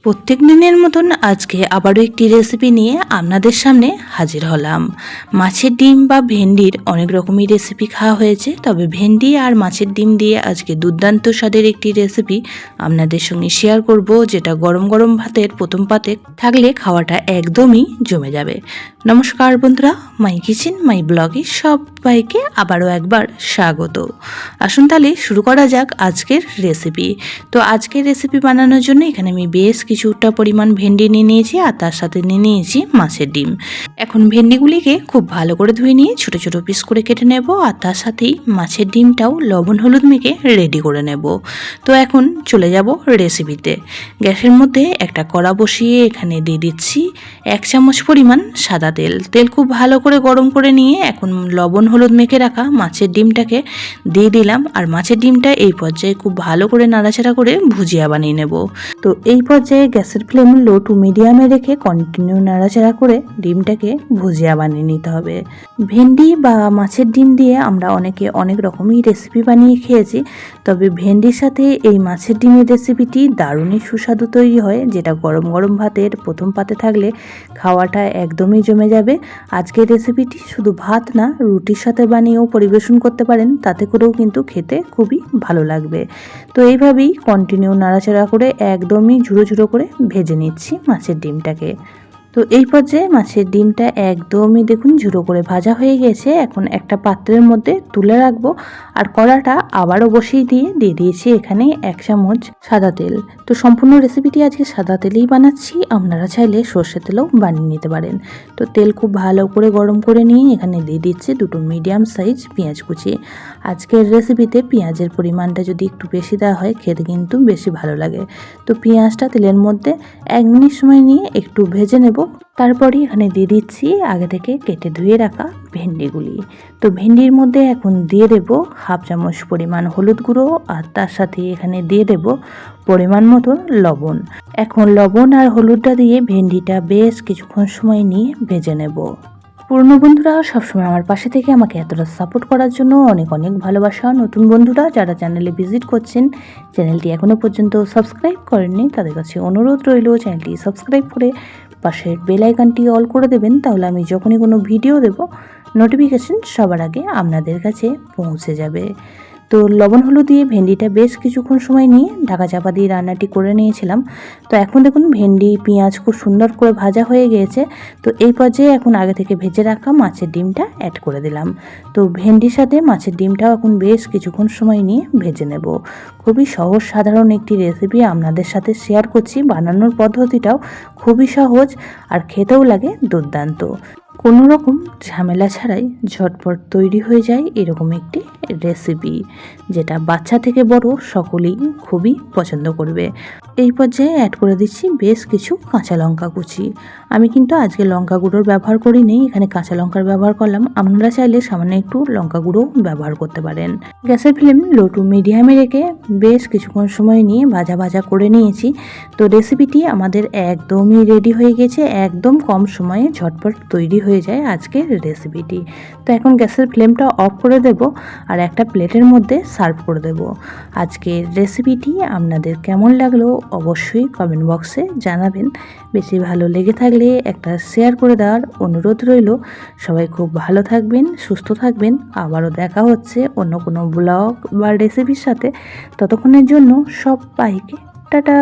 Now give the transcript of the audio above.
প্রত্যেক দিনের মতন আজকে আবারও একটি রেসিপি নিয়ে আপনাদের সামনে হাজির হলাম। মাছের ডিম বা ভেন্ডির অনেক রকমই রেসিপি খাওয়া হয়েছে, তবে ভেন্ডি আর মাছের ডিম দিয়ে আজকে দুর্দান্ত স্বাদের একটি রেসিপি আপনাদের সঙ্গে শেয়ার করব, যেটা গরম গরম ভাতের প্রথম পাতে থাকলে খাওয়াটা একদমই জমে যাবে। নমস্কার বন্ধুরা, মাই কিচেন মাই ব্লগে সবাইকে আবারও একবার স্বাগত। আসুন তাহলে শুরু করা যাক আজকের রেসিপি। তো আজকের রেসিপি বানানোর জন্য এখানে আমি বেশ কিছুটা পরিমাণ ভেন্ডি নিয়ে নিয়েছি আর তার সাথে নিয়ে নিয়েছি মাছের ডিম। এখন ভেন্ডিগুলিকে খুব ভালো করে ধুয়ে নিয়ে ছোট ছোট পিস করে কেটে নেব, আর তার সাথেই মাছের ডিমটাও লবণ হলুদ মেখে রেডি করে নেব। তো এখন চলে যাব রেসিপিতে। গ্যাসের মধ্যে একটা কড়া বসিয়ে এখানে দিয়ে দিচ্ছি 1 চামচ পরিমাণ সাদা তেল। তেল খুব ভালো করে গরম করে নিয়ে এখন লবণ হলুদ মেখে রাখা মাছের ডিমটাকে দিয়ে দিলাম, আর মাছের ডিমটা এই পর্যায়ে খুব ভালো করে নাড়াচাড়া করে ভুজিয়া বানিয়ে নেব। তো এই পর্যায়ে গ্যাসের ফ্লেম লো টু মিডিয়ামে রেখে কন্টিনিউ নাড়াচাড়া করে ডিমটাকে ভুজিয়া বানিয়ে নিতে হবে। ভেন্ডি বা মাছের ডিম দিয়ে আমরা অনেকে অনেক রকমই রেসিপি বানিয়ে খেয়েছি, তবে ভেন্ডির সাথে এই মাছের ডিমের রেসিপিটি দারুণই সুস্বাদু তৈরি হয়, যেটা গরম গরম ভাতের প্রথম পাতে থাকলে খাওয়াটা একদমই জমে যাবে। আজকের রেসিপিটি শুধু ভাত না, রুটির সাথে বানিয়েও পরিবেশন করতে পারেন, তাতে করেও কিন্তু খেতে খুবই ভালো লাগবে। তো এইভাবেই কন্টিনিউ নাড়াচাড়া করে একদমই ঝুড়ো ঝুড়ো করে ভেজে নিচ্ছি মাছের ডিমটাকে। তো এই পর্যায়ে মাছের ডিমটা একদমই দেখুন ঝুড়ো করে ভাজা হয়ে গেছে। এখন একটা পাত্রের মধ্যে তুলে রাখবো, আর কড়াটা আবারও বসিয়ে দিয়ে দিয়েছি এখানে 1 চামচ সাদা তেল। তো সম্পূর্ণ রেসিপিটি আজকে সাদা তেলেই বানাচ্ছি, আপনারা চাইলে সর্ষের তেলেও বানিয়ে নিতে পারেন। তো তেল খুব ভালো করে গরম করে নিয়ে এখানে দিয়ে দিচ্ছি 2 মিডিয়াম সাইজ পেঁয়াজ কুচি। আজকের রেসিপিতে পেঁয়াজের পরিমাণটা যদি একটু বেশি দেওয়া হয় খেতে কিন্তু বেশি ভালো লাগে। তো পেঁয়াজটা তেলের মধ্যে 1 মিনিট সময় নিয়ে একটু ভেজে নেব। তারপরে এখানে দিয়ে দিচ্ছি আগে থেকে কেটে ধুয়ে রাখা ভেন্ডিগুলি। তো ভেন্ডির মধ্যে এখন দিয়ে দেব 1/2 চামচ পরিমাণ হলুদ গুঁড়ো, আর তার সাথে এখানে দিয়ে দেব পরিমাণ মতো লবণ। এখন লবণ আর হলুদটা দিয়ে ভেন্ডিটা বেশ কিছুক্ষণ সময় নিয়ে ভেজে নেব। পুরনো বন্ধুরা সবসময় আমার পাশে থেকে আমাকে এতটা সাপোর্ট করার জন্য অনেক অনেক ভালোবাসা। নতুন বন্ধুরা যারা চ্যানেলে ভিজিট করছেন, চ্যানেলটি এখনও পর্যন্ত সাবস্ক্রাইব করেননি, তাদের কাছে অনুরোধ রইল চ্যানেলটি সাবস্ক্রাইব করে পাশের বেল আইকনটি অল করে দেবেন, তাহলে আমি যখনই কোনো ভিডিও দেব নোটিফিকেশন সবার আগে আপনাদের কাছে পৌঁছে যাবে। তো লবণ হলুদ দিয়ে ভেন্ডিটা বেশ কিছুক্ষণ সময় নিয়ে ঢাকা চাপা দিয়ে রান্নাটি করে নিয়েছিলাম। তো এখন দেখুন ভেন্ডি পেঁয়াজ খুব সুন্দর করে ভাজা হয়ে গিয়েছে। তো এই পর্যায়ে এখন আগে থেকে ভেজে রাখা মাছের ডিমটা অ্যাড করে দিলাম। তো ভেন্ডির সাথে মাছের ডিমটাও এখন বেশ কিছুক্ষণ সময় নিয়ে ভেজে নেব। খুবই সহজ সাধারণ একটি রেসিপি আপনাদের সাথে শেয়ার করছি। বানানোর পদ্ধতিটাও খুবই সহজ আর খেতেও লাগে দুর্দান্ত। কোনো রকম ঝামেলা ছাড়াই ঝটপট তৈরি হয়ে যায় এরকম একটি রেসিপি, যেটা বাচ্চা থেকে বড় সকলেই খুবই পছন্দ করবে। এই পর্যায়ে অ্যাড করে দিচ্ছি বেশ কিছু কাঁচা লঙ্কা কুচি। আমি কিন্তু আজকে লঙ্কা গুঁড়োর ব্যবহার করিনি, এখানে কাঁচা লঙ্কার ব্যবহার করলাম। আপনারা চাইলে সামান্য একটু লঙ্কা গুঁড়ো ব্যবহার করতে পারেন। গ্যাসের ফ্লেম লো টু মিডিয়ামে রেখে বেশ কিছুক্ষণ সময় নিয়ে ভাজা ভাজা করে নিয়েছি। তো রেসিপিটি আমাদের একদমই রেডি হয়ে গেছে, একদম কম সময়ে ঝটপট তৈরি হয়ে যায় আজকের রেসিপিটি। তো এখন গ্যাসের ফ্লেমটা অফ করে দেব, আর একটা প্লেটের মধ্যে সার্ভ করে দেব। আজকের রেসিপিটি আপনাদের কেমন লাগলো অবশ্যই কমেন্ট বক্সে জানাবেন। বেশি ভালো লেগে থাকলে একটা শেয়ার করে দেওয়ার অনুরোধ রইল। সবাই খুব ভালো থাকবেন, সুস্থ থাকবেন। আবারও দেখা হচ্ছে অন্য কোনো ব্লগ বা রেসিপির সাথে। ততক্ষণের জন্য সবাইকে টাটা।